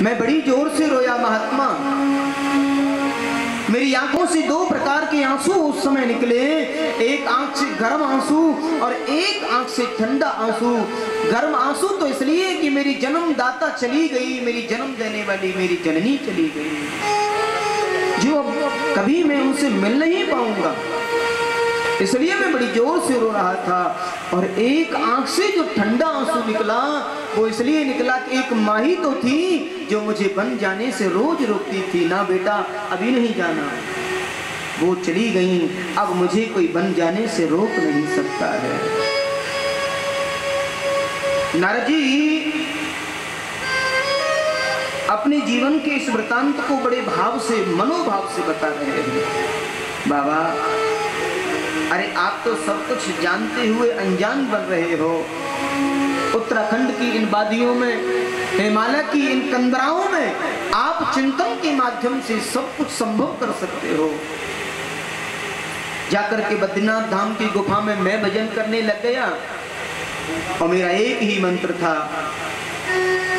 मैं बड़ी जोर से रोया महात्मा। मेरी आंखों से दो प्रकार के आंसू उस समय निकले, एक आंख से गर्म आंसू और एक आंख से ठंडा आंसू। गर्म आंसू तो इसलिए कि मेरी जन्मदाता चली गई, मेरी जन्म देने वाली मेरी जननी चली गई, जो अब कभी मैं उनसे मिल नहीं पाऊंगा, इसलिए मैं बड़ी जोर से रो रहा था। और एक आंख से जो ठंडा आंसू निकला वो इसलिए निकला कि एक माँ ही तो थी जो मुझे बन जाने से रोज रोकती थी, ना बेटा अभी नहीं जाना, वो चली गई, अब मुझे कोई बन जाने से रोक नहीं सकता है। नारद जी अपने जीवन के इस वृतांत को बड़े भाव से, मनोभाव से बता रहे हैं। बाबा अरे आप तो सब कुछ जानते हुए अनजान बन रहे हो। उत्तराखंड की इन वादियों में, हिमालय की इन कंदराओं में आप चिंतन के माध्यम से सब कुछ संभव कर सकते हो। जाकर के बद्रीनाथ धाम की गुफा में मैं भजन करने लग गया और मेरा एक ही मंत्र था,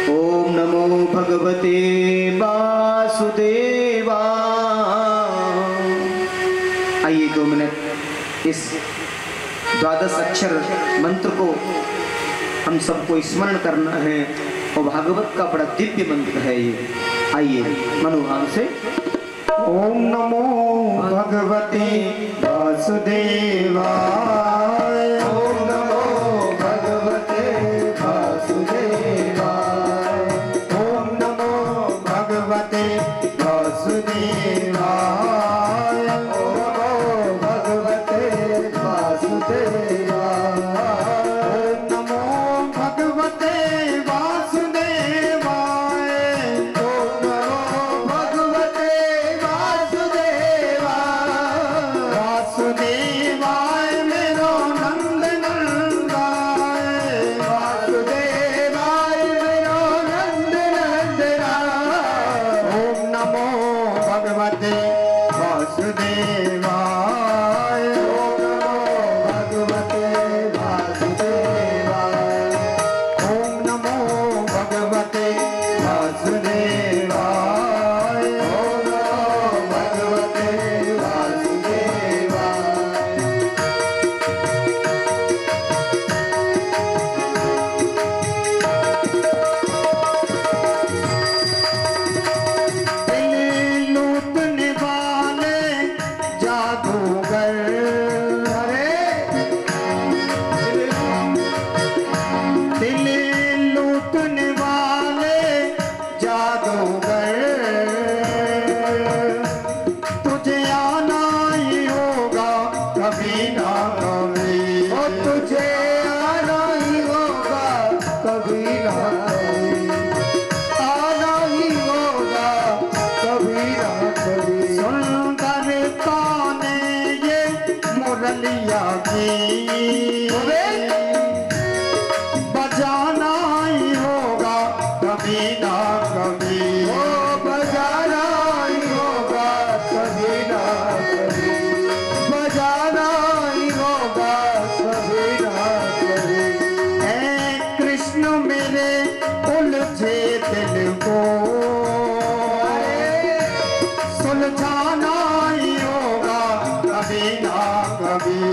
ओम नमो भगवते वासुदेवा। आइए 2 मिनट इस 12 अक्षर मंत्र को हम सबको स्मरण करना है और भागवत का बड़ा दिव्य मंत्र है ये। आइए मनोभाव से ओम नमो भगवते वासुदेवाय। ओम नमो भगवते वासुदेवाय। ओम नमो भगवते वासुदेवाय। बजाना ही होगा कभी ना कभी, बजाना ही होगा कभी ना कभी, बजाना ही होगा कभी ना कभी। ऐ कृष्ण मेरे उलझे दिल को सुलझाना ही होगा कभी ना कभी,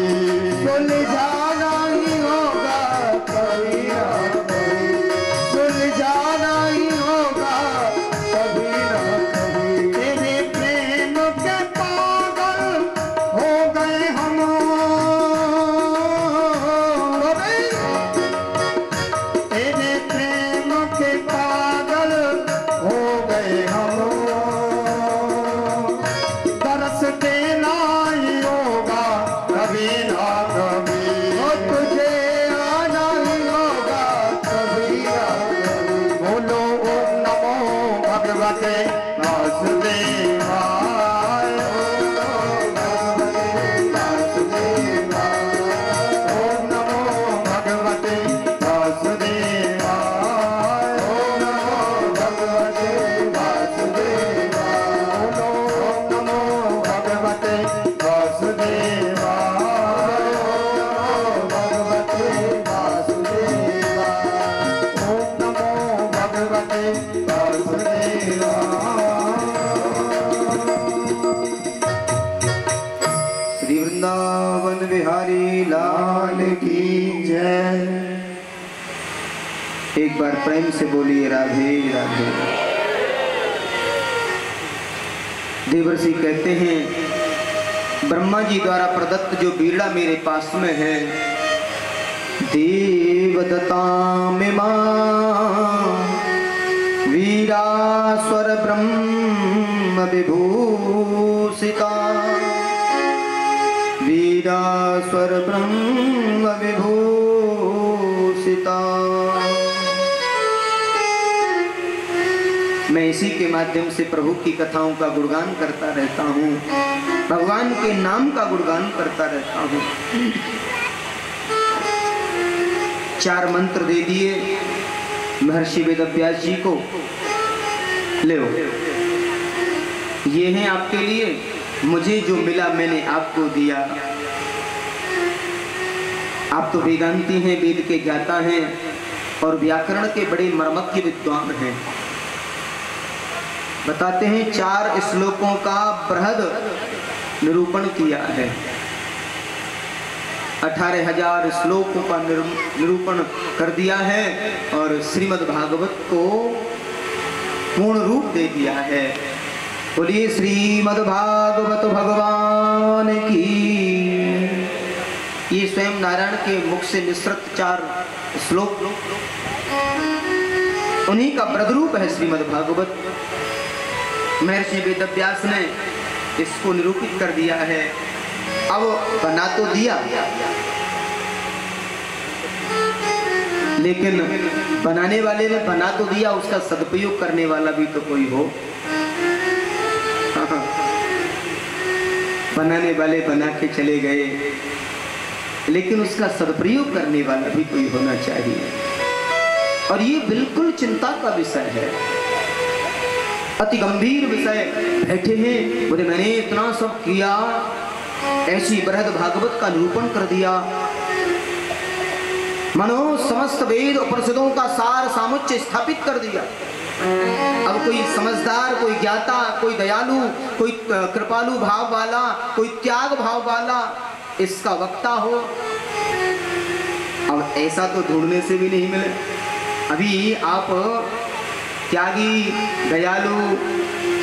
सुलझाना ही होगा कभी ना कभी, सुलझाना ही होगा कभी ना कभी। तेरे प्रेम के पागल हो गए हम, तेरे प्रेम के पागल हो गए हम, तरस देना ही होगा कभी ना कभी, तुझे आना ही होगा कभी ना कभी। बोलो ओम नमो भगवते वासुदेवाय। ओम नमो भगवते वासुदेवाय। ओम नमो भगवते वासुदेवाय। ओम नमो भगवते वासुदेवाय। ओम नमो भगवते वासुदेवाय। एक बार प्रेम से बोलिए राधे राधे। देवर्षि कहते हैं ब्रह्मा जी द्वारा प्रदत्त जो बीड़ा मेरे पास में है, देवदत्ता में वीरा स्वर ब्रह्म विभूषिता, वीरा स्वर ब्रह्म विभूषिता। मैं इसी के माध्यम से प्रभु की कथाओं का गुणगान करता रहता हूँ, भगवान के नाम का गुणगान करता रहता हूँ। 4 मंत्र दे दिए महर्षि वेदव्यास जी को, ले ये हैं आपके लिए, मुझे जो मिला मैंने आपको दिया। आप तो वेदांती हैं, वेद के ज्ञाता हैं और व्याकरण के बड़े मर्मज्ञ विद्वान हैं। बताते हैं 4 श्लोकों का बृहद निरूपण किया है, 18,000 श्लोकों का निरूपण कर दिया है और श्रीमद् भागवत को पूर्ण रूप दे दिया है। बोलिए श्रीमद् भागवत भगवान की। ये स्वयं नारायण के मुख से निसृत 4 श्लोक, उन्हीं का ब्रह्मरूप है श्रीमद् भागवत। महर्षि वेदव्यास ने इसको निरूपित कर दिया है। अब बना तो दिया, लेकिन बनाने वाले ने बना तो दिया, उसका सदुपयोग करने वाला भी तो कोई हो। बनाने वाले बना के चले गए, लेकिन उसका सदुपयोग करने वाला भी कोई होना चाहिए। और ये बिल्कुल चिंता का विषय है, अति गंभीर विषय। बैठे हैं बोले मैंने इतना सब किया, ऐसी बृहद भागवत का निरूपण कर दिया, मनो समस्त वेद उपनिषदों का सार सामुच्य स्थापित कर दिया। अब कोई समझदार, कोई ज्ञाता, कोई दयालु, कोई कृपालु भाव वाला, कोई त्याग भाव वाला इसका वक्ता हो। अब ऐसा तो ढूंढने से भी नहीं मिले। अभी आप त्यागी, दयालु,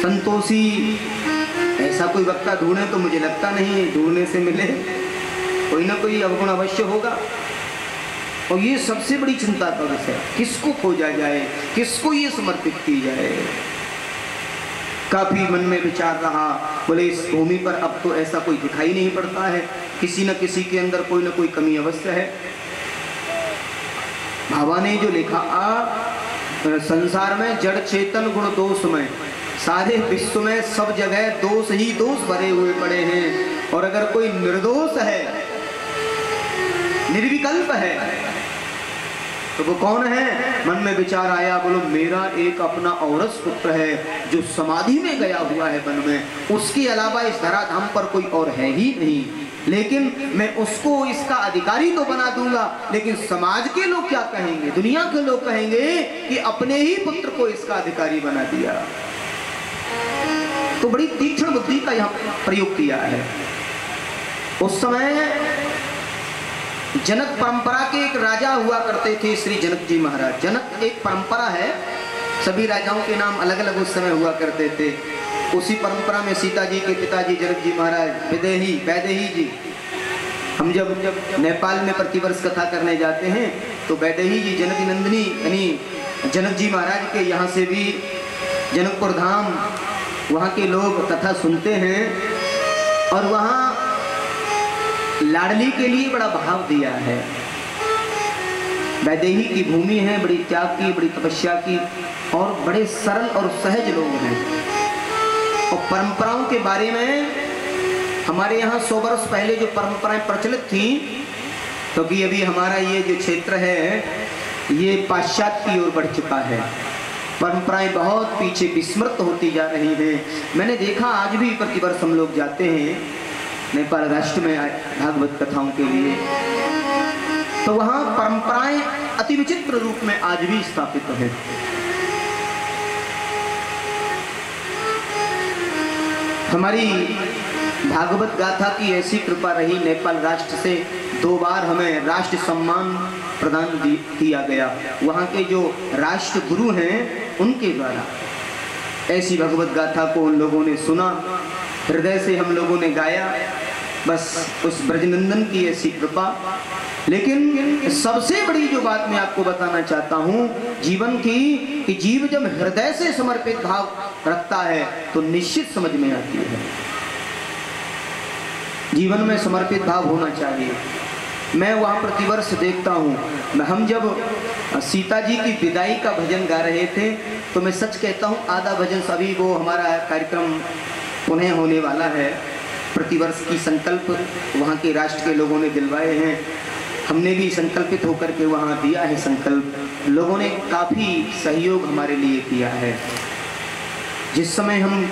संतोषी ऐसा कोई वक्ता ढूंढे तो मुझे लगता नहीं ढूंढने से मिले, कोई ना कोई अवगुण अवश्य होगा। और ये सबसे बड़ी चिंता का विषय, किसको खोजा जाए, किसको ये समर्पित की जाए। काफी मन में विचार रहा, बोले इस भूमि पर अब तो ऐसा कोई दिखाई नहीं पड़ता है, किसी न किसी के अंदर कोई ना कोई कमी अवश्य है। भावा ने जो लिखा, संसार में जड़ चेतन गुण दोषमय, सारे विश्व में सब जगह दोष ही दोष भरे हुए पड़े हैं। और अगर कोई निर्दोष है, निर्विकल्प है, तो वो कौन है? मन में विचार आया, बोलो मेरा एक अपना औरस पुत्र है जो समाधि में गया हुआ है वन में, उसके अलावा इस धराधाम पर कोई और है ही नहीं। लेकिन मैं उसको इसका अधिकारी तो बना दूंगा, लेकिन समाज के लोग क्या कहेंगे, दुनिया के लोग कहेंगे कि अपने ही पुत्र को इसका अधिकारी बना दिया। तो बड़ी तीक्ष्ण बुद्धि का यहाँ प्रयोग किया है। उस समय जनक परंपरा के एक राजा हुआ करते थे, श्री जनक जी महाराज। जनक एक परंपरा है, सभी राजाओं के नाम अलग अलग उस समय हुआ करते थे। उसी परंपरा में सीता जी के पिताजी जनक जी महाराज वैदेही जी। हम जब नेपाल में प्रतिवर्ष कथा करने जाते हैं तो वैदेही जी जनक नंदिनी यानी जनक जी महाराज के यहाँ से भी जनकपुर धाम, वहाँ के लोग कथा सुनते हैं और वहाँ लाडली के लिए बड़ा भाव दिया है। वैदेही की भूमि है, बड़ी त्याग की, बड़ी तपस्या की और बड़े सरल और सहज लोग हैं। और परंपराओं के बारे में हमारे यहाँ 100 वर्ष पहले जो परंपराएं प्रचलित थी, क्योंकि अभी हमारा ये जो क्षेत्र है ये पाश्चात्य की ओर बढ़ चुका है, परंपराएं बहुत पीछे विस्मृत होती जा रही हैं। मैंने देखा आज भी प्रतिवर्ष हम लोग जाते हैं नेपाल राष्ट्र में भागवत कथाओं के लिए, तो वहाँ परंपराएं अति विचित्र रूप में आज भी स्थापित हैं। हमारी भागवत गाथा की ऐसी कृपा रही, नेपाल राष्ट्र से 2 बार हमें राष्ट्र सम्मान प्रदान किया गया वहाँ के जो राष्ट्र गुरु हैं उनके द्वारा। ऐसी भगवत गाथा को उन लोगों ने सुना, हृदय से हम लोगों ने गाया, बस उस ब्रजनंदन की ऐसी कृपा। लेकिन सबसे बड़ी जो बात मैं आपको बताना चाहता हूँ जीवन की, कि जीव जब हृदय से समर्पित भाव रखता है तो निश्चित समझ में आती है। जीवन में समर्पित भाव होना चाहिए। मैं वहाँ प्रतिवर्ष देखता हूँ, हम जब सीता जी की विदाई का भजन गा रहे थे तो मैं सच कहता हूँ आधा भजन सभी वो हमारा कार्यक्रम पुनः होने वाला है। प्रतिवर्ष की संकल्प वहाँ के राष्ट्र के लोगों ने दिलवाए हैं, हमने भी संकल्पित होकर के वहाँ दिया है संकल्प। लोगों ने काफ़ी सहयोग हमारे लिए किया है। जिस समय हम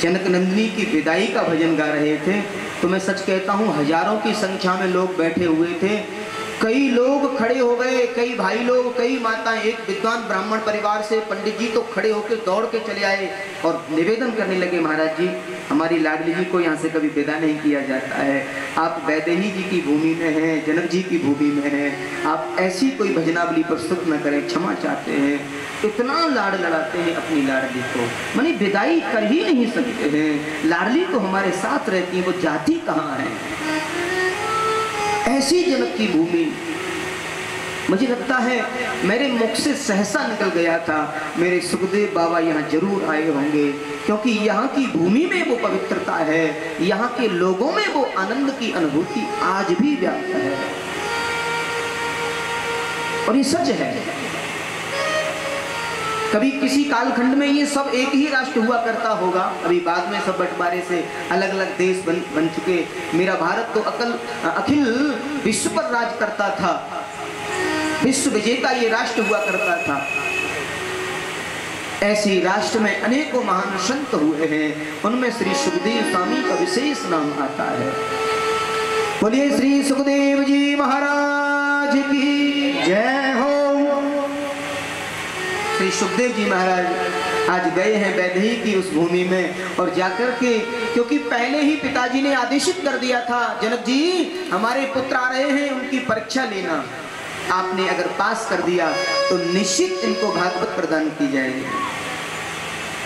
जनक नंदिनी की विदाई का भजन गा रहे थे तो मैं सच कहता हूँ हजारों की संख्या में लोग बैठे हुए थे। कई लोग खड़े हो गए, कई भाई लोग, कई माताएं, एक विद्वान ब्राह्मण परिवार से पंडित जी तो खड़े होकर दौड़ के चले आए और निवेदन करने लगे, महाराज जी हमारी लाडली जी को यहाँ से कभी विदा नहीं किया जाता है, आप वैदेही जी की भूमि में हैं, जनक जी की भूमि में हैं, आप ऐसी कोई भजनावली प्रस्तुत न करें, क्षमा चाहते हैं। इतना लाड लड़ाते हैं अपनी लाडली को, मानी विदाई कर ही नहीं सकते हैं। लाडली तो हमारे साथ रहती है, वो जाती कहाँ है। ऐसी जनक की भूमि, मुझे लगता है मेरे मुख से सहसा निकल गया था, मेरे सुखदेव बाबा यहाँ जरूर आए होंगे, क्योंकि यहाँ की भूमि में वो पवित्रता है, यहाँ के लोगों में वो आनंद की अनुभूति आज भी व्याप्त है और ये सच है। कभी किसी कालखंड में ये सब एक ही राष्ट्र हुआ करता होगा, अभी बाद में सब बंटवारे से अलग अलग देश बन चुके। मेरा भारत तो अखिल विश्व पर राज करता था, विश्व विजेता ये राष्ट्र हुआ करता था। ऐसे राष्ट्र में अनेकों महान संत हुए हैं, उनमें श्री सुखदेव स्वामी का विशेष नाम आता है। बोलिए श्री सुखदेव जी महाराज की जय हो। श्री सुखदेव जी महाराज आज गए हैं वैदेही की उस भूमि में और जाकर के, क्योंकि पहले ही पिताजी ने आदेशित कर दिया था, जनक जी हमारे पुत्र आ रहे हैं, उनकी परीक्षा लेना, आपने अगर पास कर दिया तो निश्चित इनको भागवत प्रदान की जाएगी।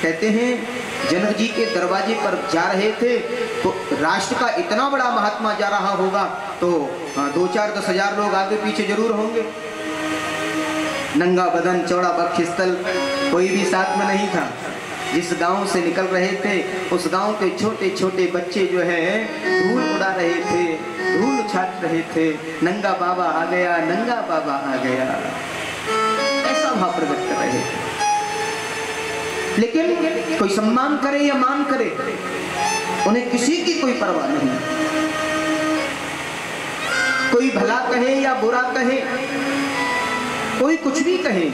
कहते हैं जनक जी के दरवाजे पर जा रहे थे तो राष्ट्र का इतना बड़ा महात्मा जा रहा होगा तो 2-4-10 हजार लोग आगे पीछे जरूर होंगे। नंगा बदन चौड़ा बक्षस्थल, कोई भी साथ में नहीं था। जिस गांव से निकल रहे थे उस गांव के छोटे छोटे बच्चे जो है धूल उड़ा रहे थे, धूल छाट रहे थे, नंगा बाबा आ गया, नंगा बाबा आ गया, ऐसा भाव प्रकट कर रहे थे। लेकिन कोई सम्मान करे या मान करे, उन्हें किसी की कोई परवाह नहीं। कोई भला कहे या बुरा कहे, कोई कुछ भी कहे,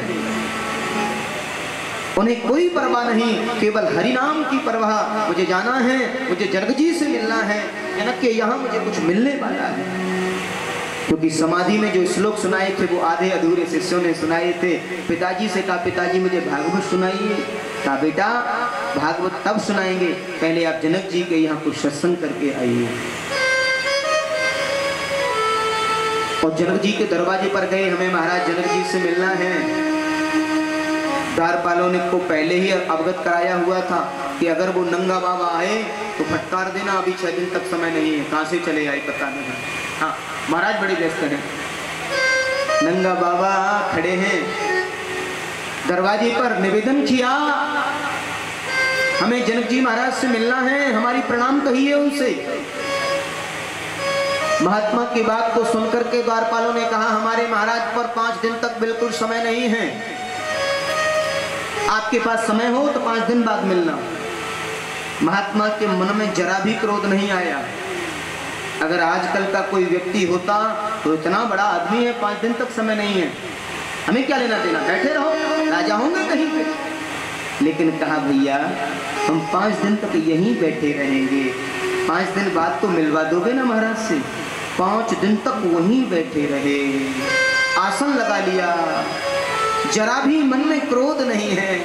उन्हें कोई परवाह नहीं, केवल हरि नाम की परवाह। मुझे जाना है, मुझे जनक जी से मिलना है, जनक के यहाँ मुझे कुछ मिलने वाला है। क्योंकि समाधि में जो श्लोक सुनाए थे वो आधे अधूरे शिष्यों ने सुनाए थे। पिताजी से कहा पिताजी मुझे भागवत सुनाइए, कहा बेटा भागवत तब सुनाएंगे, पहले आप जनक जी के यहाँ कुछ सत्संग करके आइए। और जनक जी के दरवाजे पर गए, हमें महाराज जनक जी से मिलना है। द्वारपालों ने को पहले ही अवगत कराया हुआ था कि अगर वो नंगा बाबा आए तो फटकार देना, अभी 6 दिन तक समय नहीं है, कहाँ से चले आए पता नहीं। हाँ महाराज बड़े व्यस्त हैं। नंगा बाबा खड़े हैं दरवाजे पर, निवेदन किया हमें जनक जी महाराज से मिलना है, हमारी प्रणाम कहिए उनसे। महात्मा की बात को सुनकर के द्वारपालों ने कहा हमारे महाराज पर 5 दिन तक बिल्कुल समय नहीं है, आपके पास समय हो तो 5 दिन बाद मिलना। महात्मा के मन में जरा भी क्रोध नहीं आया। अगर आजकल का कोई व्यक्ति होता तो इतना बड़ा आदमी है, 5 दिन तक समय नहीं है, हमें क्या लेना देना, बैठे रहो, राजा होंगे कहीं पे। लेकिन कहा भैया हम 5 दिन तक यहीं बैठे रहेंगे, 5 दिन बाद तो मिलवा दोगे ना महाराज से। 5 दिन तक वहीं बैठे रहे, आसन लगा लिया, जरा भी मन में क्रोध नहीं है।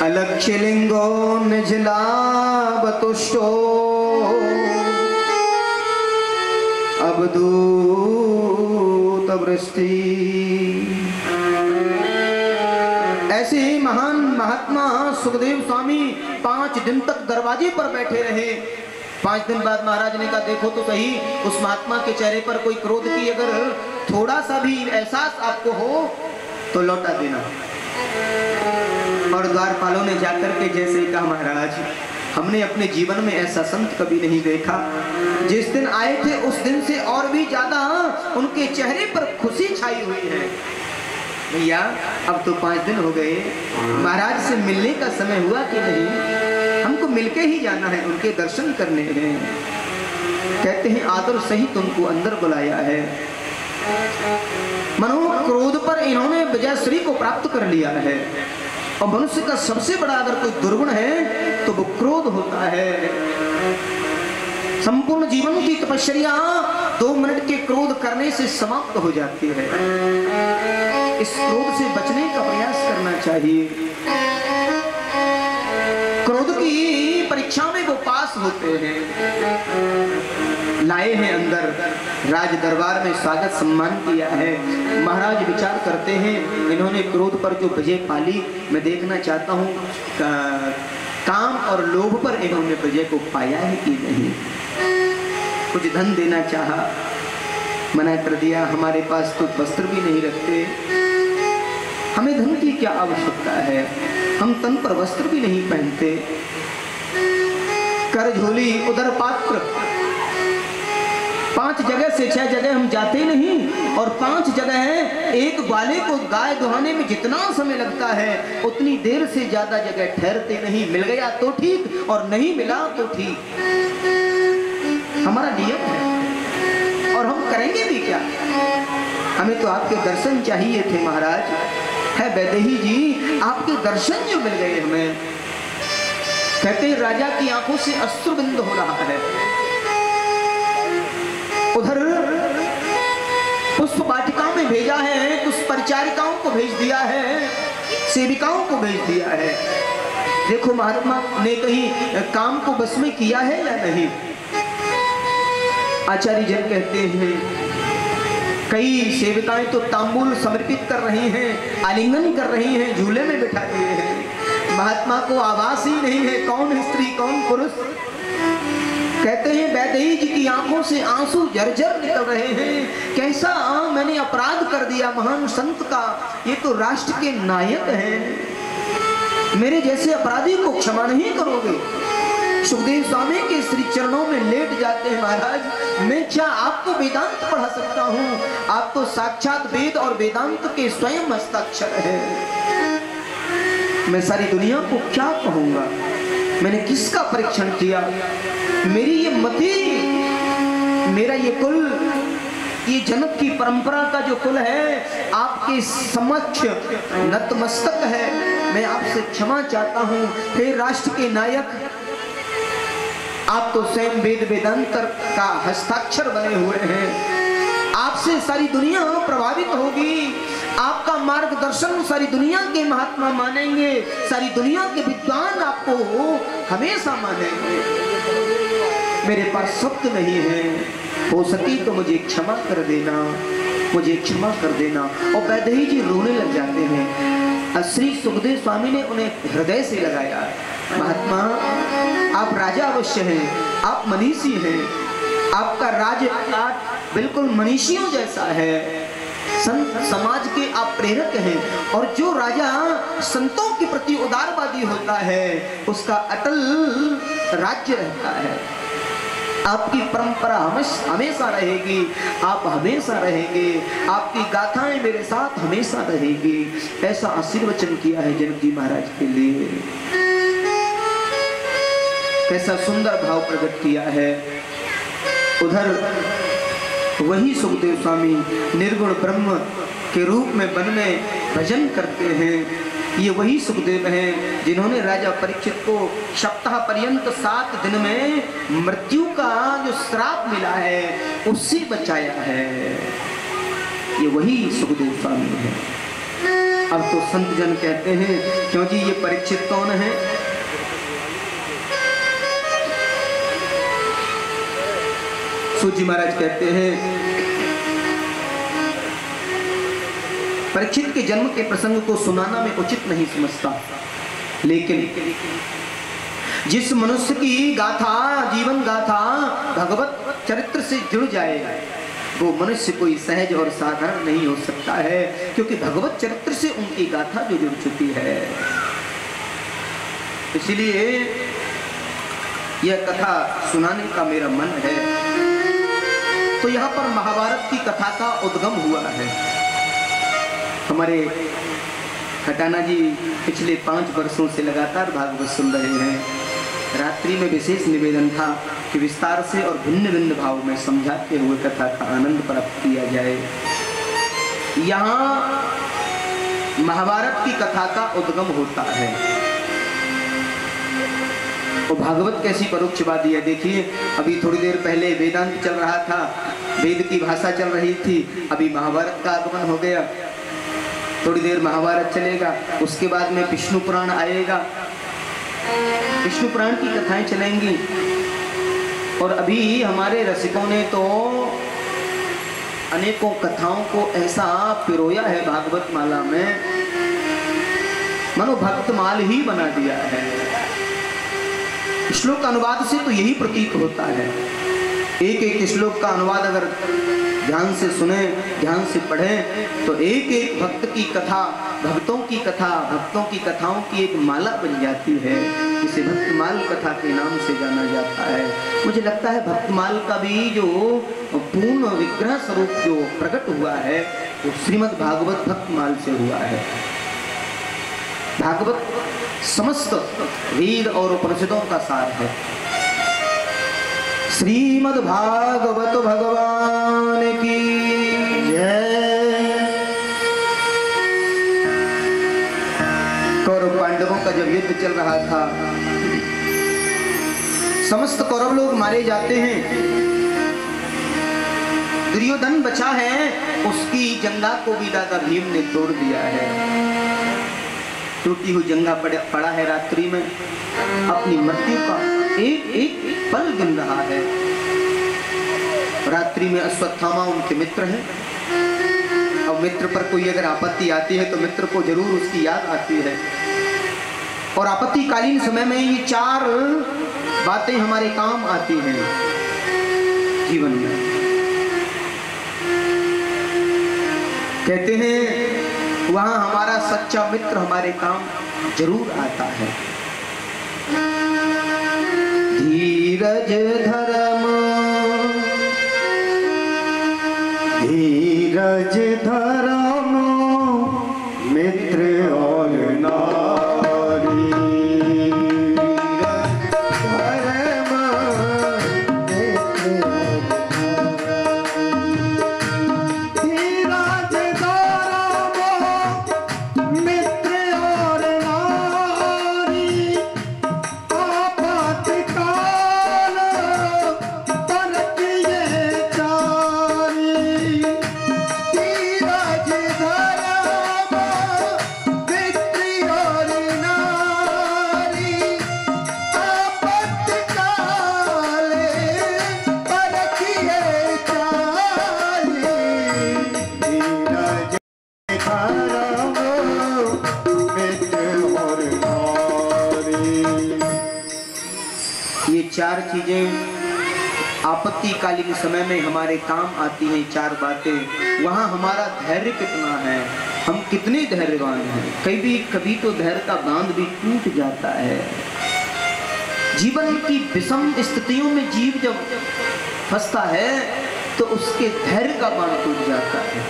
अलक्ष्य लिंगो निजलावतुष्टो अवधूत वृष्टि। ऐसे ही महान महात्मा सुखदेव स्वामी 5 दिन तक दरवाजे पर बैठे रहे। 5 दिन बाद महाराज ने कहा देखो तो सही, उस महात्मा के चेहरे पर कोई क्रोध की अगर थोड़ा सा भी एहसास आपको हो तो लौटा देना। और द्वारपालों ने जाकर के जैसे ही कहा महाराज हमने अपने जीवन में ऐसा संत कभी नहीं देखा। जिस दिन आए थे उस दिन से और भी ज्यादा उनके चेहरे पर खुशी छाई हुई है। भैया अब तो 5 दिन हो गए, महाराज से मिलने का समय हुआ कि नहीं? हमको मिलके ही जाना है, उनके दर्शन करने हैं। कहते हैं आदर सहित उनको अंदर बुलाया है। मनो क्रोध पर इन्होंने विजयश्री को प्राप्त कर लिया है। और मनुष्य का सबसे बड़ा अगर कोई दुर्गुण है तो वो क्रोध होता है। संपूर्ण जीवन की तपस्या 2 मिनट के क्रोध करने से समाप्त हो जाती है। इस क्रोध से बचने का प्रयास करना चाहिए। क्रोध की परीक्षा में वो पास होते हैं। लाए हैं अंदर, राज दरबार में स्वागत सम्मान किया है। महाराज विचार करते हैं इन्होंने क्रोध पर जो विजय पाली, मैं देखना चाहता हूँ काम और लोभ पर इन्होंने विजय को पाया है कि नहीं। कुछ धन देना चाहा, मना कर दिया, हमारे पास तो वस्त्र भी नहीं रखते, हमें धन की क्या आवश्यकता है, हम तन पर वस्त्र भी नहीं पहनते। कर झोली उधर पात्र, 5 जगह से 6 जगह हम जाते नहीं, और 5 जगह है एक ग्वाले को गाय दुहाने में जितना समय लगता है उतनी देर से ज्यादा जगह ठहरते नहीं। मिल गया तो ठीक और नहीं मिला तो ठीक, हमारा नियम है और हम करेंगे भी क्या। हमें तो आपके दर्शन चाहिए थे महाराज। है वैदेही जी आपके दर्शन जो मिल गए हमें। कहते हैं राजा की आंखों से अश्रुबिंद हो रहा है। उधर पुष्प वाटिका में भेजा है, कुछ परिचारिकाओं को भेज दिया है, सेविकाओं को भेज दिया है। देखो महात्मा ने कहीं काम को बस में किया है या नहीं। आचार्य जन कहते हैं कई सेविकाएं तो तांबूल समर्पित कर रही हैं, आलिंगन कर रही हैं, झूले में बिठा दिए हैं। महात्मा को आवाज ही नहीं है कौन स्त्री कौन पुरुष। कहते हैं वैदेही जी की आंखों से आंसू झरझर निकल रहे हैं। कैसा मैंने अपराध कर दिया महान संत का, ये तो राष्ट्र के नायक हैं, मेरे जैसे अपराधी को क्षमा नहीं करोगे। सुखदेव स्वामी के श्री चरणों में लेट जाते हैं महाराज। मैं क्या आपको वेदांत पढ़ा सकता हूँ, आप तो साक्षात वेद और वेदांत के स्वयं हस्ताक्षर है। मैं सारी दुनिया को क्या कहूँगा, मैंने किसका परीक्षण किया। मेरी ये मति, मेरा ये कुल, ये जनक की परंपरा का जो कुल है आपके समक्ष नतमस्तक है। मैं आपसे क्षमा चाहता हूँ। हे राष्ट्र के नायक, आप तो स्वयं वेद वेदांत का हस्ताक्षर बने हुए हैं। आपसे सारी दुनिया प्रभावित होगी, आपका मार्गदर्शन सारी दुनिया के महात्मा मानेंगे, सारी दुनिया के विद्वान आपको हमेशा मानेंगे। मेरे पास शब्द नहीं है, हो सके तो मुझे क्षमा कर देना, मुझे क्षमा कर देना। और वैदेही जी रोने लग जाते हैं। श्री सुखदेव स्वामी ने उन्हें हृदय से लगाया। महात्मा आप राजा अवश्य हैं, आप मनीषी हैं, आपका राजपाट बिल्कुल मनीषियों जैसा है, संत समाज के आप प्रेरक हैं। और जो राजा संतों के प्रति उदारवादी होता है उसका अटल राज्य रहता है। आपकी परंपरा हमेशा रहेगी, आप हमेशा रहेंगे, आपकी गाथाएं मेरे साथ हमेशा रहेगी। ऐसा आशीर्वचन किया है जनक जी महाराज के लिए। कैसा सुंदर भाव प्रकट किया है। उधर वही सुखदेव स्वामी निर्गुण ब्रह्म के रूप में वन में भजन करते हैं। ये वही सुखदेव हैं जिन्होंने राजा परीक्षित को सप्ताह पर्यंत 7 दिन में मृत्यु का जो श्राप मिला है उससे बचाया है। ये वही सुखदेव स्वामी है। अब तो संत जन कहते हैं क्यों जी ये परीक्षित कौन है। सूत जी महाराज कहते हैं परीक्षित के जन्म के प्रसंग को सुनाना मैं उचित नहीं समझता, लेकिन जिस मनुष्य की गाथा, जीवन गाथा भगवत चरित्र से जुड़ जाए वो मनुष्य कोई सहज और साधारण नहीं हो सकता है, क्योंकि भगवत चरित्र से उनकी गाथा जो जुड़ चुकी है। इसलिए यह कथा सुनाने का मेरा मन है। तो यहाँ पर महाभारत की कथा का उद्गम हुआ है। हमारे खटाना जी पिछले 5 वर्षों से लगातार भागवत सुन रहे हैं। रात्रि में विशेष निवेदन था कि विस्तार से और भिन्न भिन्न भाव में समझाते हुए कथा का आनंद प्राप्त किया जाए। यहाँ महाभारत की कथा का उद्गम होता है। और भागवत कैसी परोक्षवादी है, देखिए अभी थोड़ी देर पहले वेदांत चल रहा था, वेद की भाषा चल रही थी, अभी महाभारत का आगमन हो गया। थोड़ी देर महाभारत चलेगा, उसके बाद में विष्णु पुराण आएगा, विष्णु पुराण की कथाएं चलेंगी। और अभी हमारे रसिकों ने तो अनेकों कथाओं को ऐसा पिरोया है भागवत माला में, मानो भक्तमाल ही बना दिया है। श्लोक अनुवाद से तो यही प्रतीत होता है। एक एक श्लोक का अनुवाद अगर ध्यान से सुने, ध्यान से पढ़ें तो एक एक भक्त की कथा, भक्तों की कथा, भक्तों की कथाओं की एक माला बन जाती है, जिसे भक्तमाल कथा के नाम से जाना जाता है। मुझे लगता है भक्तमाल का भी जो पूर्ण विग्रह स्वरूप जो प्रकट हुआ है वो श्रीमद् भागवत भक्तमाल से हुआ है। भागवत समस्त वेद और उपनिषदों का सार है। श्रीमद् भागवत भगवान की जय। कौरव पांडवों का जब युद्ध चल रहा था, समस्त कौरव लोग मारे जाते हैं, दुर्योधन बचा है, उसकी जंगा को भी दादा भीम ने तोड़ दिया है। टूटी हुई जंगा पड़ा है रात्रि में, अपनी मृत्यु का एक एक पल गिन रहा है। रात्रि में अश्वत्थामा उनके मित्र हैं, और मित्र पर कोई अगर आपत्ति आती है तो मित्र को जरूर उसकी याद आती है। और आपत्तिकालीन समय में ये 4 बातें हमारे काम आती हैं जीवन में। कहते हैं वहां हमारा सच्चा मित्र हमारे काम जरूर आता है। धीरज धर्म, धीरज धर्म मित्र और नारी, धर्म मित्र धीरज धर्म मित्र और नारी, आपातकाल परखिए चारी, धीरज धर्म मित्र और नारी, आपातकाल परखिए चारी, धीरज धर्म मित्र और नारी। ये 4 चीजें आपत्तिकालीन समय में हमारे काम आती हैं। 4 बातें। वहां हमारा धैर्य कितना है, हम कितने धैर्यवान हैं। कभी तो धैर्य का बांध भी टूट जाता है। जीवन की विषम स्थितियों में जीव जब फंसता है तो उसके धैर्य का बांध टूट जाता है।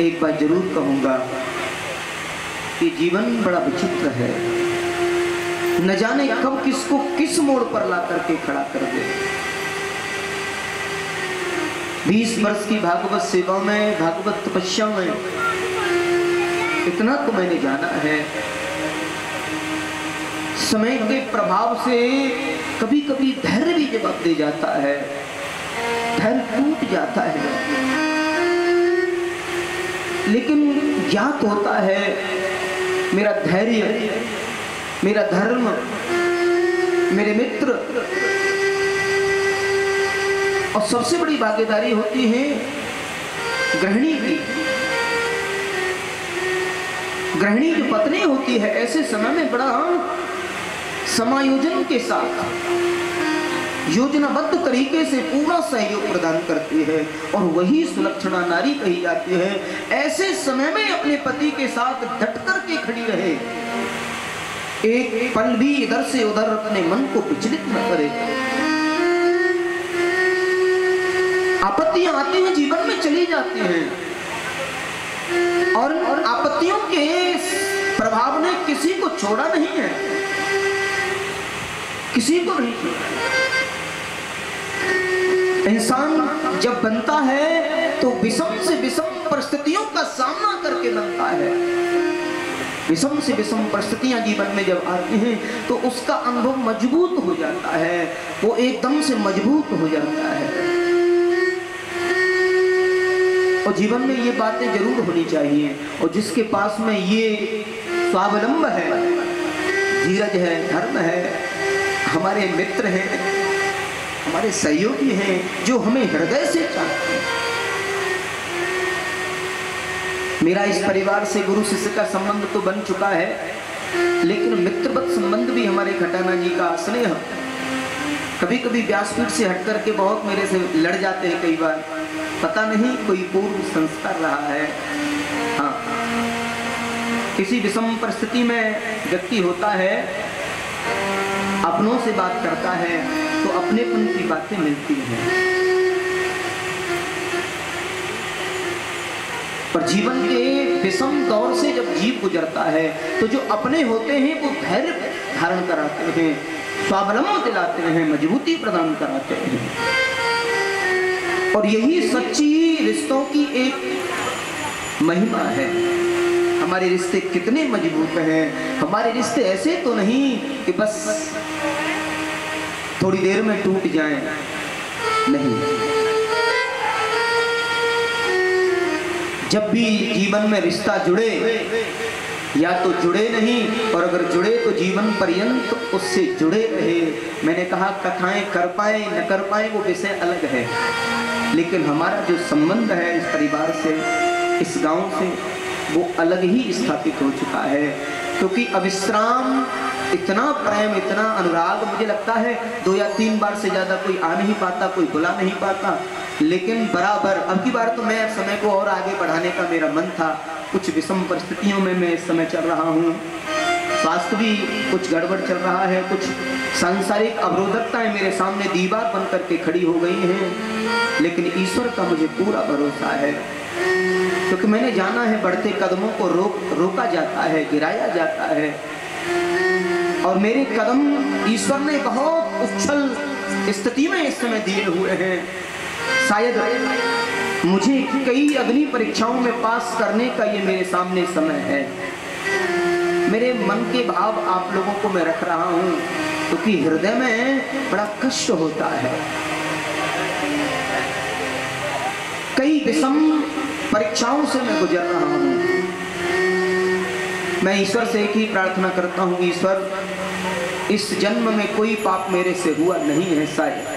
एक बात जरूर कहूंगा कि जीवन बड़ा विचित्र है, न जाने कब किसको किस मोड़ पर ला करके खड़ा कर दे। 20 वर्ष की भागवत सेवा में, भागवत तपस्या में इतना तो मैंने जाना है, समय के प्रभाव से कभी कभी धैर्य भी जवाब दे जाता है, धैर्य टूट जाता है। लेकिन ज्ञात होता है मेरा धैर्य, मेरा धर्म, मेरे मित्र, और सबसे बड़ी भागीदारी होती है गृहिणी जो पत्नी होती है ऐसे समय में बड़ा समायोजन के साथ योजनाबद्ध तरीके से पूरा सहयोग प्रदान करती है और वही सुलक्षणा नारी कही जाती है। ऐसे समय में अपने पति के साथ डट कर के खड़ी रहे, एक पल भी इधर से उधर अपने मन को विचलित न करे। आपत्तियां आती हैं, जीवन में चली जाती हैं और आपत्तियों के प्रभाव ने किसी को छोड़ा नहीं है, किसी को नहीं छोड़ा। इंसान जब बनता है तो विषम से विषम परिस्थितियों का सामना करके बनता है। विषम से विषम परिस्थितियां जीवन में जब आती हैं तो उसका अनुभव मजबूत हो जाता है, वो एकदम से मजबूत हो जाता है। और जीवन में ये बातें जरूर होनी चाहिए। और जिसके पास में ये स्वावलंब है, धीरज है, धर्म है, हमारे मित्र हैं, हमारे सहयोगी हैं, जो हमें हृदय से चाहते हैं। मेरा इस परिवार से गुरु शिष्य का संबंध तो बन चुका है, लेकिन मित्रवत संबंध भी हमारे खटाना जी का स्नेह कभी कभी व्यासपीठ से हट करके बहुत मेरे से लड़ जाते हैं। कई बार पता नहीं कोई पूर्व संस्कार रहा है। हाँ, किसी विषम परिस्थिति में व्यक्ति होता है, अपनों से बात करता है तो अपनेपन की बातें मिलती हैं, पर जीवन के विषम दौर से जब जीव गुजरता है तो जो अपने होते हैं वो धैर्य धारण कराते हैं, स्वावलंबन दिलाते हैं, मजबूती प्रदान कराते हैं। और यही सच्ची रिश्तों की एक महिमा है। हमारे रिश्ते कितने मजबूत हैं। हमारे रिश्ते ऐसे तो नहीं कि बस थोड़ी देर में टूट जाएं, नहीं। जब भी जीवन में रिश्ता जुड़े, या तो जुड़े नहीं, और अगर जुड़े तो जीवन पर्यंत उससे जुड़े रहे। मैंने कहा कथाएं कर पाए न कर पाए वो विषय अलग है, लेकिन हमारा जो संबंध है इस परिवार से, इस गांव से, वो अलग ही स्थापित हो चुका है। क्योंकि अविश्राम इतना प्रेम, इतना अनुराग, मुझे लगता है 2 या 3 बार से ज्यादा कोई आ नहीं पाता, कोई बुला नहीं पाता। लेकिन बराबर अब की बार तो मैं समय को और आगे बढ़ाने का मेरा मन था। कुछ विषम परिस्थितियों में मैं इस समय चल रहा हूँ, स्वास्थ्य भी कुछ गड़बड़ चल रहा है, कुछ सांसारिक अवरोधकताएं मेरे सामने दीवार बन करके खड़ी हो गई हैं, लेकिन ईश्वर का मुझे पूरा भरोसा है। क्योंकि मैंने जाना है बढ़ते कदमों को रोका जाता है, गिराया जाता है, और मेरे कदम ईश्वर ने बहुत उछल स्थिति में इस समय दिए हुए हैं। शायद मुझे कई अग्नि परीक्षाओं में पास करने का ये मेरे सामने समय है। मेरे मन के भाव आप लोगों को मैं रख रहा हूँ, क्योंकि हृदय में बड़ा कष्ट होता है। कई विषम परीक्षाओं से मैं गुजर रहा हूँ। मैं ईश्वर से एक ही प्रार्थना करता हूँ, ईश्वर इस जन्म में कोई पाप मेरे से हुआ नहीं है, शायद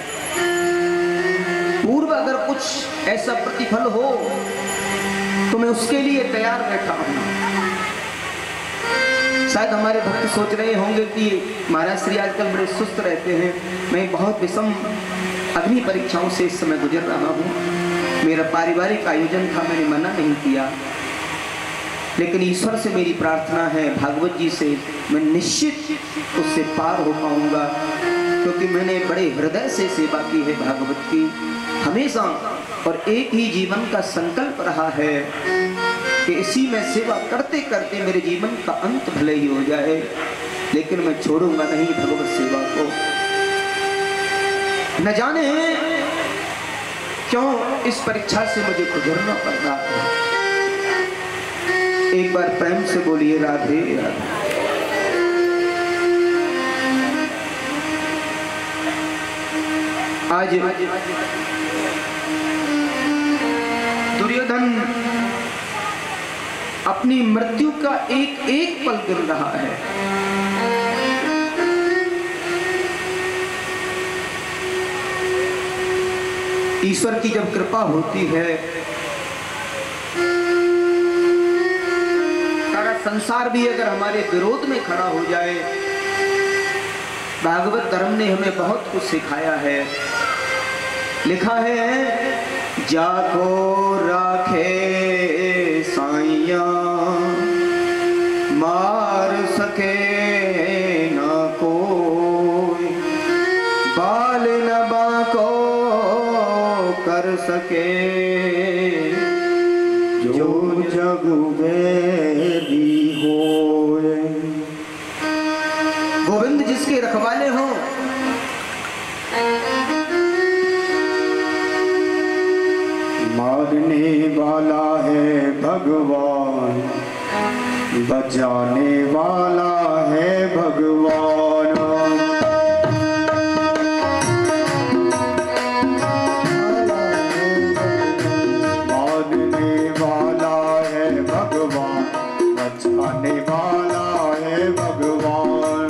पूर्व अगर कुछ ऐसा प्रतिफल हो तो मैं उसके लिए तैयार बैठा हूँ। शायद हमारे भक्त सोच रहे होंगे कि महाराज श्री आजकल बड़े सुस्त रहते हैं। मैं बहुत विषम अग्नि परीक्षाओं से इस समय गुजर रहा हूँ। मेरा पारिवारिक आयोजन था, मैंने मना नहीं किया, लेकिन ईश्वर से मेरी प्रार्थना है, भागवत जी से, मैं निश्चित उससे पार हो पाऊंगा। क्योंकि मैंने बड़े हृदय से सेवा की है भागवत की हमेशा, और एक ही जीवन का संकल्प रहा है कि इसी में सेवा करते करते मेरे जीवन का अंत भले ही हो जाए, लेकिन मैं छोड़ूंगा नहीं भगवत सेवा को। न जाने क्यों इस परीक्षा से मुझे गुजरना पड़ रहा है। एक बार प्रेम से बोलिए राधे राधे। आज दुर्योधन अपनी मृत्यु का एक एक पल गिन रहा है। ईश्वर की जब कृपा होती है संसार भी अगर हमारे विरोध में खड़ा हो जाए, भागवत धर्म ने हमें बहुत कुछ सिखाया है। लिखा है, जाको राखे साइया मार सके न कोई, बाल न बाको कर सके, जो जग बेरी होए। गोविंद जिसके रखवाले हो, मारने वाला है भगवान, बचाने वाला है भगवान। मारने वाला है भगवान, बचाने वाला है भगवान।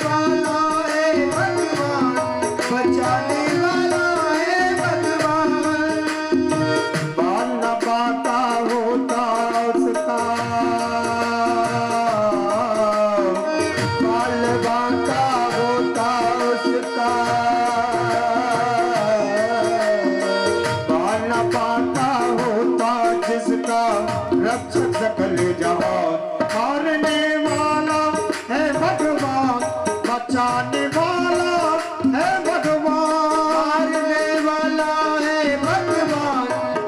वाला है भगवान, बचाने वाला है भगवान। बाल न पाता होता उसका, बाल बाता होता उसका, बाल न पाता होता जिसका, रक्षक सकल जहान। मारने वाला है भगवान, बचाने वाला है भगवान। मारने वाला है भगवान,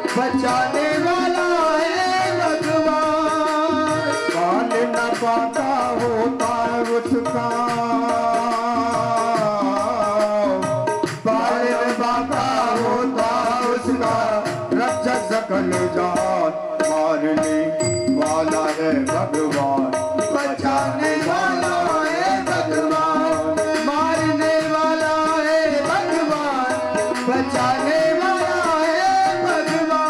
बचाने वाला है भगवान। बाल न पाता होता उसका, बाल न पाता होता उसका, रक्षक सकल जहान। मारने वाला है भगवान, बचाने वाला है भगवान। मारने वाला है भगवान, बचाने वाला है भगवान।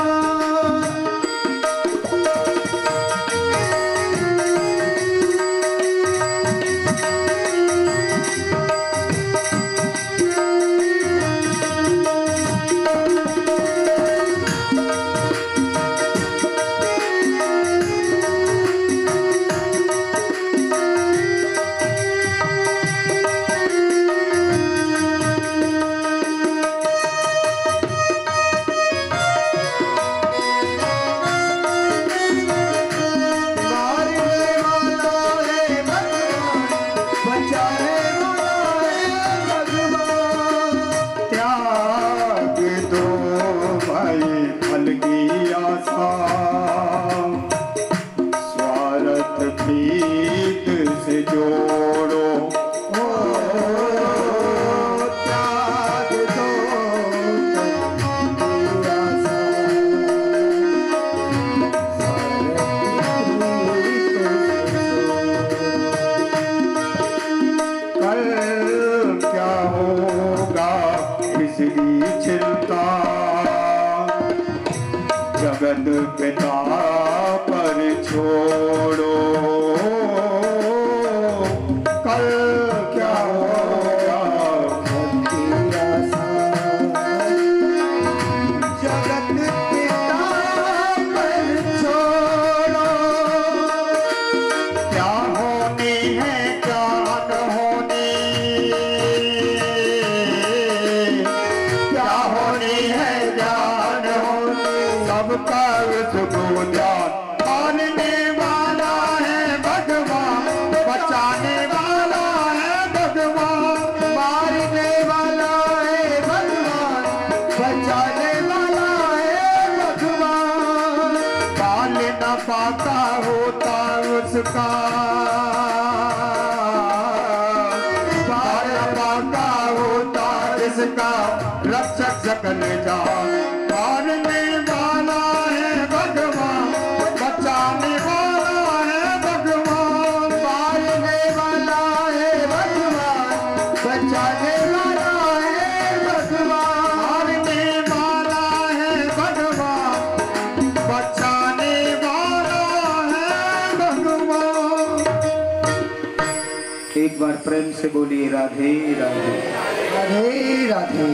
जगत पिता पर छोड़ो, कल क्या होगा भक्ति आसा। जगत पिता पर छोड़ो, क्या होनी है क्या न होनी, क्या होनी है क्या न होनी, सबका सुगो ध्यान। मानने वाला है भगवान, बचाने वाला है भगवान। मारने वाला है भगवान, बचाने वाला है भगवान। बाल न पाता होता उसका, बाल न पाता होता जिसका, रक्षक सकल जहान। मारने वाला है भगवान, बचाने वाला है भगवान। मारने वाला है भगवान, बचाने वाला है भगवान। मारने वाला है भगवान, बचाने वाला है भगवान। एक बार प्रेम से बोलिए राधे राधे। राधे राधे।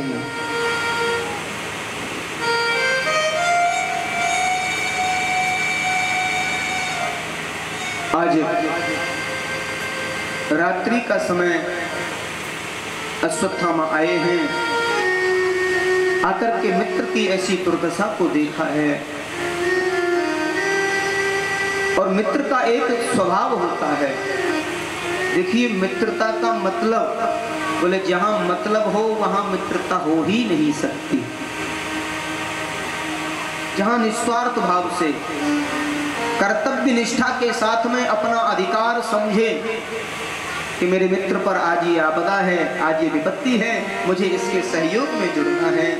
आज रात्रि का समय अश्वत्थामा आए हैं, आकर के मित्र की ऐसी दुर्दशा को देखा है। और मित्र का एक स्वभाव होता है, देखिए मित्रता का मतलब, बोले जहां मतलब हो वहां मित्रता हो ही नहीं सकती। जहां निस्वार्थ भाव से कर्तव्य निष्ठा के साथ में अपना अधिकार समझे कि मेरे मित्र पर आज ये आपदा है, आज ये विपत्ति है, मुझे इसके सहयोग में जुड़ना है,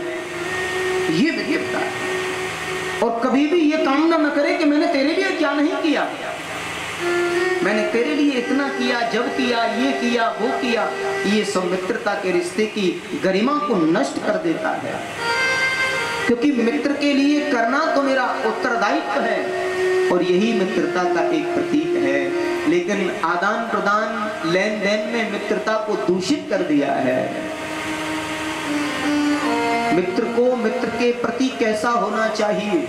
ये मित्रता है। और कभी भी ये कामना न करे कि मैंने तेरे लिए क्या नहीं किया, मैंने तेरे लिए इतना किया, जब किया, ये किया, वो किया। ये सब मित्रता के रिश्ते की गरिमा को नष्ट कर देता है। क्योंकि मित्र के लिए करना तो मेरा उत्तरदायित्व है और यही मित्रता का एक प्रतीक है। लेकिन आदान प्रदान लेन देन में मित्रता को दूषित कर दिया है। मित्र को मित्र के प्रति कैसा होना चाहिए,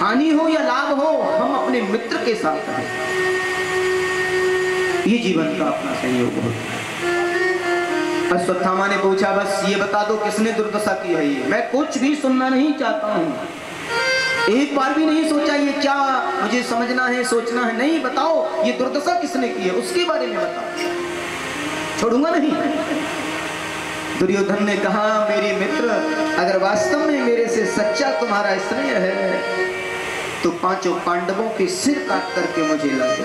हानि हो या लाभ हो, हम अपने मित्र के साथ हैं, ये जीवन का अपना संयोग होता है। अश्वत्थामा ने पूछा, बस ये बता दो किसने दुर्दशा की है ये, मैं कुछ भी सुनना नहीं चाहता हूँ, एक बार भी नहीं सोचा ये क्या मुझे समझना है, सोचना है, नहीं, बताओ ये दुर्दशा किसने की है, उसके बारे में बताओ, छोड़ूंगा नहीं। दुर्योधन ने कहा, मेरे मित्र, अगर वास्तव में मेरे से सच्चा तुम्हारा स्नेह है तो पांचों पांडवों के सिर काट करके मुझे ला दो,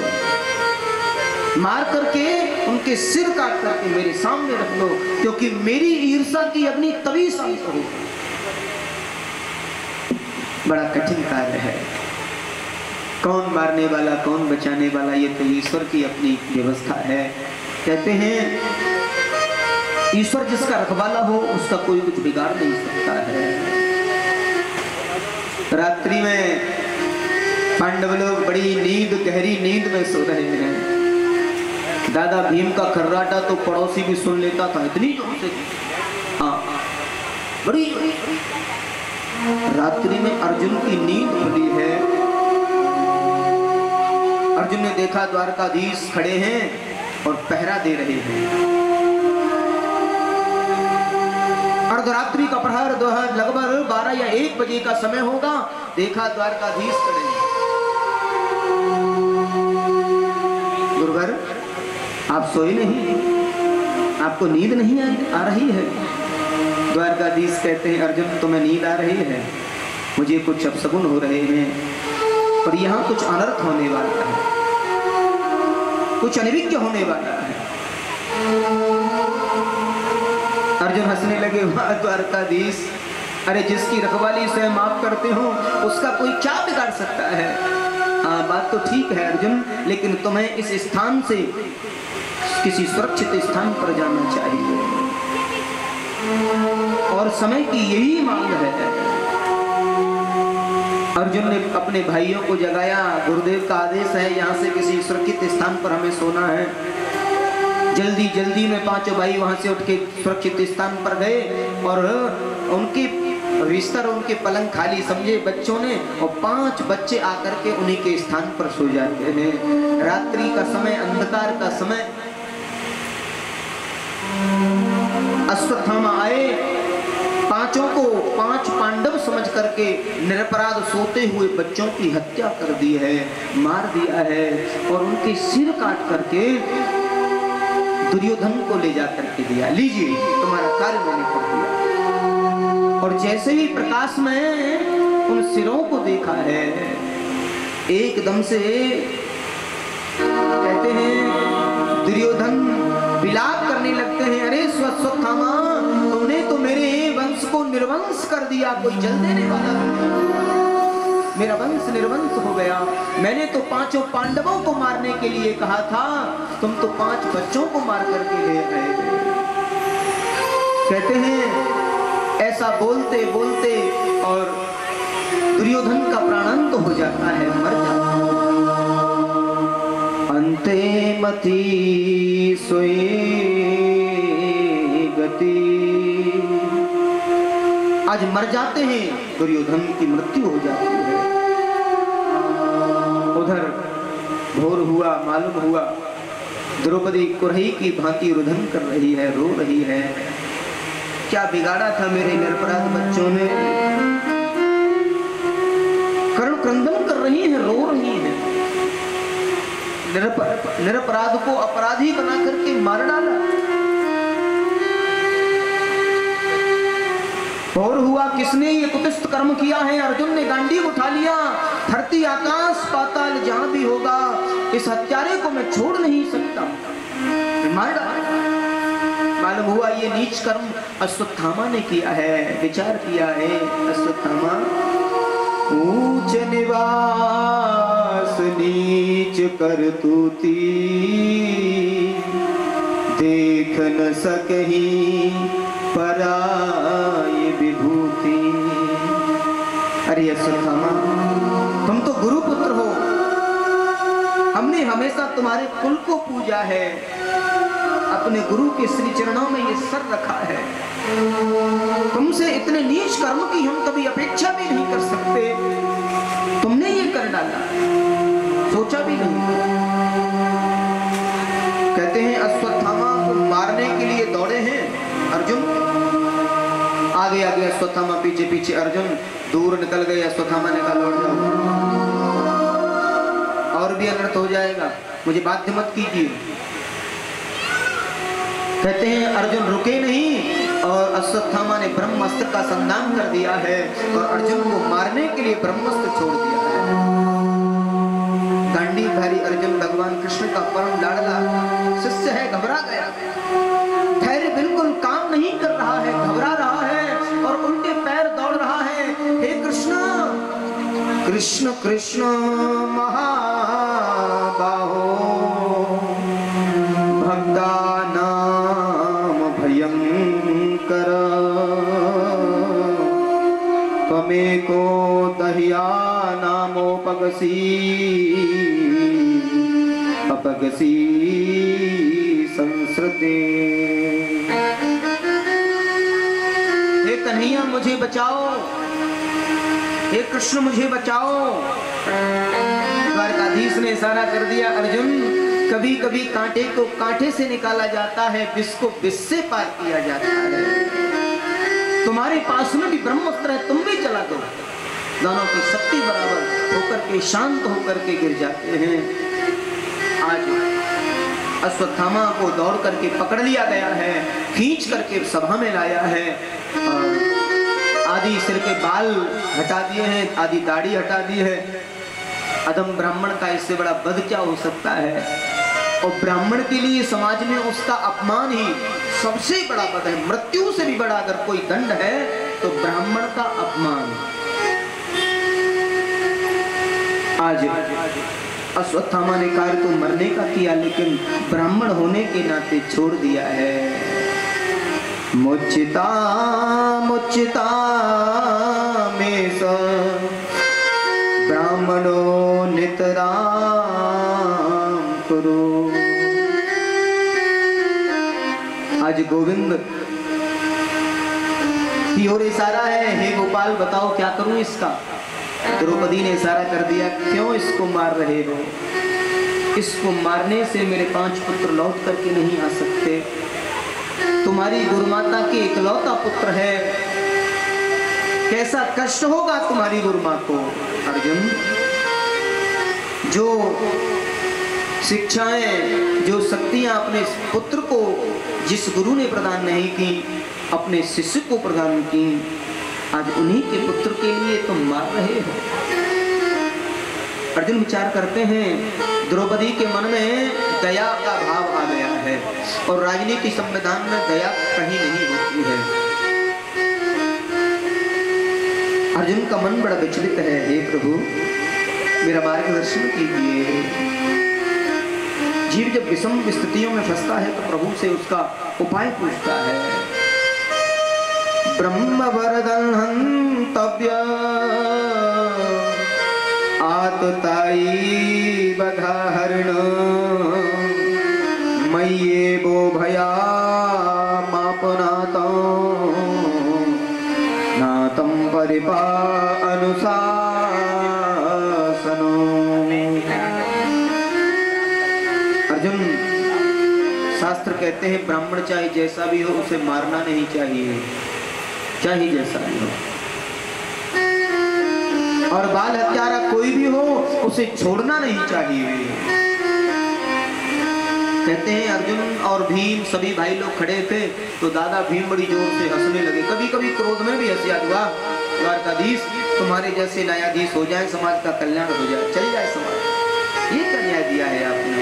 मार करके उनके सिर काट करके मेरे सामने रख लो, क्योंकि मेरी ईर्ष्या की अग्नि तभी शांत होगी। बड़ा कठिन कार्य है, कौन मारने वाला कौन बचाने वाला, ये तो ईश्वर की अपनी व्यवस्था है। कहते हैं ईश्वर जिसका रखवाला हो उसका कोई कुछ बिगाड़ नहीं सकता है। रात्रि में पांडव लोग बड़ी नींद, गहरी नींद में सो रहे हैं। दादा भीम का खर्राटा तो पड़ोसी भी सुन लेता था, इतनी जोर से। हाँ, बड़ी रात्रि में अर्जुन की नींद खुली है। अर्जुन ने देखा द्वारकाधीश खड़े हैं और पहरा दे रहे हैं। अर्धरात्रि का प्रहर लगभग 12 या 1 बजे का समय होगा। देखा द्वारकाधीश खड़े हैं। गुरुवर, आप सोए नहीं, आपको नींद नहीं आ रही है? द्वारकाधीश कहते हैं, अर्जुन तुम्हें नींद आ रही है, मुझे कुछ अपशगुन हो रहे हैं और यहाँ कुछ अनर्थ होने वाला है, कुछ अनिविज्ञ होने वाला है। अर्जुन हंसने लगे, वाह द्वारकाधीश, अरे जिसकी रखवाली स्वयं आप करते हो उसका कोई क्या बिगाड़ सकता है। हाँ, बात तो ठीक है अर्जुन, लेकिन तुम्हें इस स्थान से किसी सुरक्षित स्थान पर जाना चाहिए और समय की यही मांग है। अर्जुन ने अपने भाइयों को जगाया, गुरुदेव का आदेश है यहाँ से किसी सुरक्षित स्थान पर हमें सोना है। जल्दी जल्दी में पांचों भाई वहां से उठ के सुरक्षित स्थान पर गए और उनके बिस्तर, उनके पलंग खाली समझे बच्चों ने, और 5 बच्चे आकर के उन्हीं के स्थान पर सो जाते हैं। रात्रि का समय, अंधकार का समय। अश्वत्थामा आए, पांचों को 5 पांडव समझ करके निरपराध सोते हुए बच्चों की हत्या कर दी है, मार दिया है और उनके सिर काट करके दुर्योधन को ले जाकर के दिया, लीजिए तुम्हारा कार्य मैंने कर दिया। और जैसे ही प्रकाश में उन सिरों को देखा है, एकदम से कहते हैं दुर्योधन विलाप करने लगते हैं, अरे अश्वत्थामा, तुमने तो मेरे वंश को निर्वंश कर दिया, कोई जल देने वाला नहीं, मेरा वंश निर्वंश हो गया। मैंने तो 5 पांडवों को मारने के लिए कहा था, तुम तो 5 बच्चों को मार करके ले आए। कहते हैं ऐसा बोलते बोलते और दुर्योधन का प्राणांत हो जाता है, मर जाता है। अंते मति सोई गति, आज मर जाते हैं, दुर्योधन की मृत्यु हो जाती है। उधर भोर हुआ, मालूम हुआ द्रौपदी कुरही की भांति रुदन कर रही है, रो रही है। क्या बिगाड़ा था मेरे निरपराध बच्चों ने? कर्ण क्रंदन कर रही है, रो रही है। निरपराध को अपराधी बना करके मार डाला। और हुआ किसने ये कुटिष्ठ कर्म किया है? अर्जुन ने गांडीव उठा लिया। धरती आकाश पाताल जहां भी होगा इस हत्यारे को मैं छोड़ नहीं सकता, मार डाला। मालूम हुआ ये नीच कर्म अश्वत्थामा ने किया है। विचार किया है अश्वत्थामा, ऊंच निवास नीच करतूती, देख न सकही पराई विभूति। अरे अश्वत्थामा, तुम तो गुरुपुत्र हो, हमने हमेशा तुम्हारे कुल को पूजा है, अपने गुरु के श्री चरणों में ये सर रखा है। तुमसे इतने नीच कर्म की हम कभी अपेक्षा भी नहीं कर सकते। तुमने ये कर डाला, सोचा भी नहीं। कहते हैं अश्वत्थामा को मारने के लिए दौड़े हैं अर्जुन, आगे आगे अश्वत्थामा, पीछे पीछे अर्जुन। दूर निकल गए, अश्वत्थामा ने कहा लौट जाओ, और भी अनर्थ हो जाएगा, मुझे बाध्य मत कीजिए। कहते हैं अर्जुन रुके नहीं और अश्वत्थामा ने ब्रह्मास्त्र का संधान कर दिया है और अर्जुन को मारने के लिए ब्रह्मास्त्र छोड़ दिया है। गांडीवधारी अर्जुन भगवान कृष्ण का परम लाडला शिष्य है, घबरा गया। धैर्य बिल्कुल काम नहीं कर रहा है, घबरा रहा है और उल्टे पैर दौड़ रहा है। हे कृष्ण कृष्ण कृष्ण महाबाहो, भक्तानाम भयंकर, त्वमेको दह्या नामोपगसी, अपगसी संसृते। हे कन्हैया मुझे बचाओ, हे कृष्ण मुझे बचाओ। द्वारकाधीश ने इशारा कर दिया, अर्जुन कभी कभी कांटे को कांटे से निकाला जाता है, विष को विष से पार किया जाता है। तुम्हारे पास में भी ब्रह्मास्त्र है, तुम भी चला दो। दोनों की शक्ति बराबर होकर के शांत होकर के गिर जाते हैं। आज अश्वत्थामा को दौड़ करके पकड़ लिया गया है, खींच करके सभा में लाया है और आदि सिर के बाल हटा दिए हैं, आदि दाढ़ी हटा दी है। अधम ब्राह्मण का इससे बड़ा वध क्या हो सकता है? और ब्राह्मण के लिए समाज में उसका अपमान ही सबसे बड़ा वध है। मृत्यु से भी बड़ा अगर कोई दंड है तो ब्राह्मण का अपमान। आज अश्वत्थामा ने कार्य तो मरने का किया, लेकिन ब्राह्मण होने के नाते छोड़ दिया है। मुच्चिता मुच्चिता में स ब्राह्मणो नितराम कुरु। आज गोविंद की ओर इशारा है, हे गोपाल बताओ क्या करूं इसका? द्रौपदी ने इशारा कर दिया, क्यों इसको मार रहे हो? इसको मारने से मेरे 5 पुत्र लौट करके नहीं आ सकते। तुम्हारी गुरुमाता के इकलौता पुत्र है, कैसा कष्ट होगा तुम्हारी गुरुमां को। अर्जुन, जो शिक्षाएं, जो शक्तियां अपने पुत्र को जिस गुरु ने प्रदान नहीं की, अपने शिष्य को प्रदान की, आज उन्हीं के पुत्र के लिए तुम मार रहे हो। अर्जुन विचार करते हैं, द्रौपदी के मन में दया का भाव आ गया है और राजनीति संविधान में दया कहीं नहीं होती है। अर्जुन का मन बड़ा विचलित है। हे प्रभु मेरा मार्गदर्शन कीजिए। जीव जब विषम स्थितियों में फंसता है तो प्रभु से उसका उपाय पूछता है। ब्रह्म वरदं हन्तव्य आतताई बधाहरण, मय्ये वो भया मापनातं नातं परिपा अनुशासनो। अर्जुन, शास्त्र कहते हैं ब्राह्मण चाहे जैसा भी हो उसे मारना नहीं चाहिए, चाहे जैसा भी हो। और बाल हत्यारा कोई भी हो उसे छोड़ना नहीं चाहिए। कहते हैं अर्जुन और भीम सभी भाई लोग खड़े थे तो दादा भीम बड़ी जोर से हंसने लगे। कभी कभी क्रोध में भी हंसिया हुआ, द्वारकाधीश तुम्हारे जैसे न्यायाधीश हो जाए, समाज का कल्याण हो जाए, चल जाए समाज। ये क्या न्याय दिया है आपने?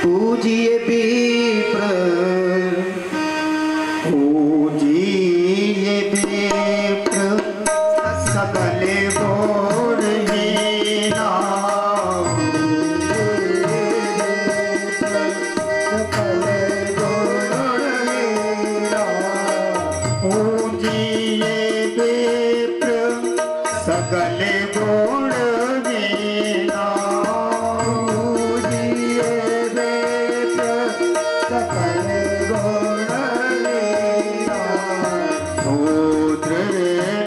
पूजिए विप्र, पूजिए विप्र, सकल गुण हीरा। सकल गुण हीरा। पूजिए विप्र, सकल गुण हीरा। पूजिए विप्र, सकल गुण हीरा। शूद्र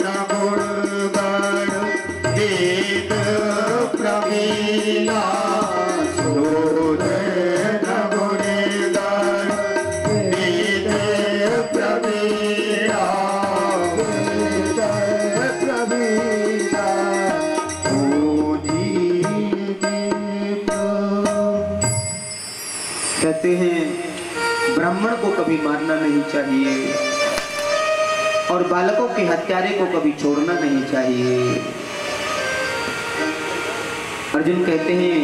न गुणगण वेद प्रवीणा। शूद्र न गुणगण वेद प्रवीणा। वेद प्रवीणा। कहते हैं ब्राह्मण को कभी मारना नहीं चाहिए और बालकों के हत्यारे को कभी छोड़ना नहीं चाहिए। अर्जुन कहते हैं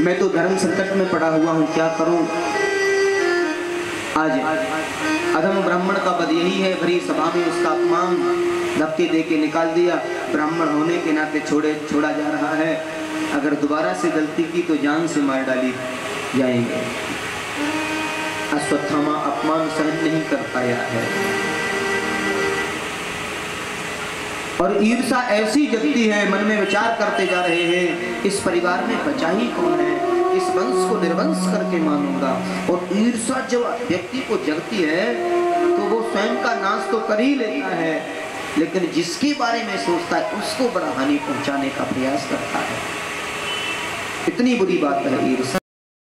मैं तो धर्म संकट में पड़ा हुआ हूं, क्या करूं? आज अधम ब्राह्मण का पद यही है, भरी सभा में उसका अपमान धक्के दे के निकाल दिया। ब्राह्मण होने के नाते छोड़ा जा रहा है। अगर दोबारा से गलती की तो जान से मार डाली जाएंगे। अश्वत्थामा अपमान सहन नहीं कर पाया है और ईर्षा ऐसी जगती है, मन में विचार करते जा रहे हैं इस परिवार में बचा ही कौन है, इस वंश को निर्वंश करके मानूंगा। और ईर्षा जब व्यक्ति को जगती है तो वो स्वयं का नाश तो कर ही लेता है, लेकिन जिसके बारे में सोचता है उसको बड़ा हानि पहुंचाने का प्रयास करता है। इतनी बुरी बात है ईर्षा।